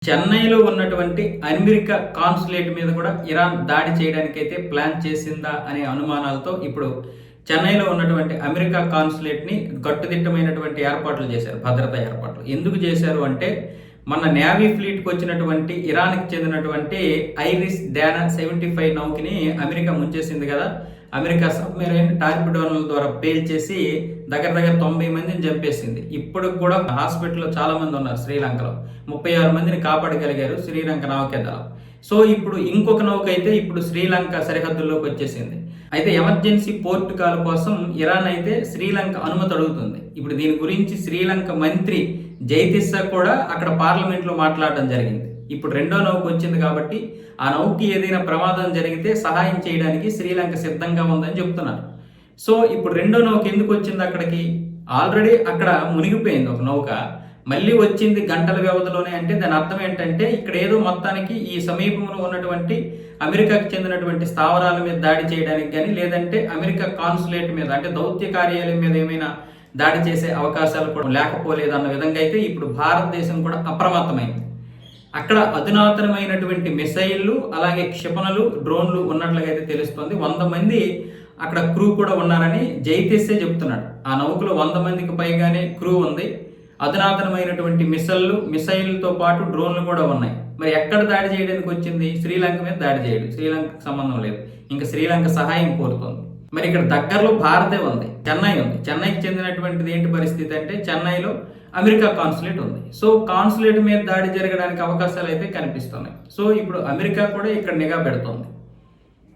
చెన్నైలో ఉన్నటువంటి America consulate మీద కూడా ఇరాన్ దాడి చేయడానికైతే ప్లాన్ చేసిందా అనే అనుమానాలతో ఇప్పుడు చెన్నైలో ఉన్నటువంటి అమెరికా కాన్సులేట్ ని కట్టుదిట్టమైనటువంటి ఏర్పాట్లు చేశారు, భద్రతా ఏర్పాట్లు. ఎందుకు చేశారు అంటే మన నేవీ ఫ్లీట్కి వచ్చినటువంటి ఇరాన్కి చెందినటువంటి ఐరిస్ డానా 75 నౌకని అమెరికా ముంచేసింది కదా. అమెరికా సబ్మెరైన్ టార్పిడోల ద్వారా పేల్చేసి దగ్గర 90 మందిని చంపేసింది. ఇప్పుడు కూడా హాస్పిటల్లో చాలా మంది ఉన్నారు. శ్రీలంకలో 36 మందిని కాపాడగలిగారు శ్రీలంక నౌకాదళం. సో ఇప్పుడు ఇంకొక నౌక అయితే ఇప్పుడు శ్రీలంక సరిహద్దుల్లోకి వచ్చేసింది. అయితే ఎమర్జెన్సీ పోర్ట్ కాల్ కోసం ఇరాన్ అయితే శ్రీలంక అనుమతి అడుగుతుంది. ఇప్పుడు దీని గురించి శ్రీలంక మంత్రి జైతిస్సా కూడా అక్కడ పార్లమెంట్లో మాట్లాడడం జరిగింది. ఇప్పుడు రెండో నౌక వచ్చింది కాబట్టి ఆ నౌకకి ఏదైనా ప్రమాదం జరిగితే సహాయం చేయడానికి శ్రీలంక సిద్ధంగా ఉందని చెప్తున్నారు. సో ఇప్పుడు రెండో నౌక ఎందుకు వచ్చింది అక్కడికి? ఆల్రెడీ అక్కడ మునిగిపోయింది ఒక నౌక, మళ్ళీ వచ్చింది గంటల వ్యవధిలోనే. అంటే దాని అర్థం ఏంటంటే ఇక్కడ ఏదో మొత్తానికి ఈ సమీపంలో ఉన్నటువంటి అమెరికాకు చెందినటువంటి స్థావరాల మీద దాడి చేయడానికి కానీ, లేదంటే అమెరికా కాన్సులేట్ మీద అంటే దౌత్య కార్యాలయం మీద ఏమైనా దాడి చేసే అవకాశాలు కూడా లేకపోలేదన్న విధంగా అయితే ఇప్పుడు భారతదేశం కూడా అప్రమత్తమైంది. అక్కడ అధునాతనమైనటువంటి మిసైళ్లు, అలాగే క్షిపణులు, డ్రోన్లు ఉన్నట్లుగా అయితే తెలుస్తోంది. 100 మంది అక్కడ క్రూ కూడా ఉన్నారని జైతిస్సే చెప్తున్నాడు. ఆ నౌకలో 100 మందికి పైగానే క్రూ ఉంది. అధునాతనమైనటువంటి మిసైల్తో పాటు డ్రోన్లు కూడా ఉన్నాయి. మరి ఎక్కడ దాడి చేయడానికి వచ్చింది? శ్రీలంక మీద దాడి చేయడం, శ్రీలంకకు సంబంధం లేదు. ఇంకా శ్రీలంక సహాయం కోరుతోంది. మరి ఇక్కడ దగ్గరలో భారతే ఉంది, చెన్నై ఉంది. చెన్నైకి చెందినటువంటిది ఏంటి పరిస్థితి అంటే చెన్నైలో అమెరికా కాన్సులేట్ ఉంది. సో కాన్సులేట్ మీద దాడి జరగడానికి అవకాశాలు అయితే కనిపిస్తున్నాయి. సో ఇప్పుడు అమెరికా కూడా ఇక్కడ నిఘా పెడుతోంది.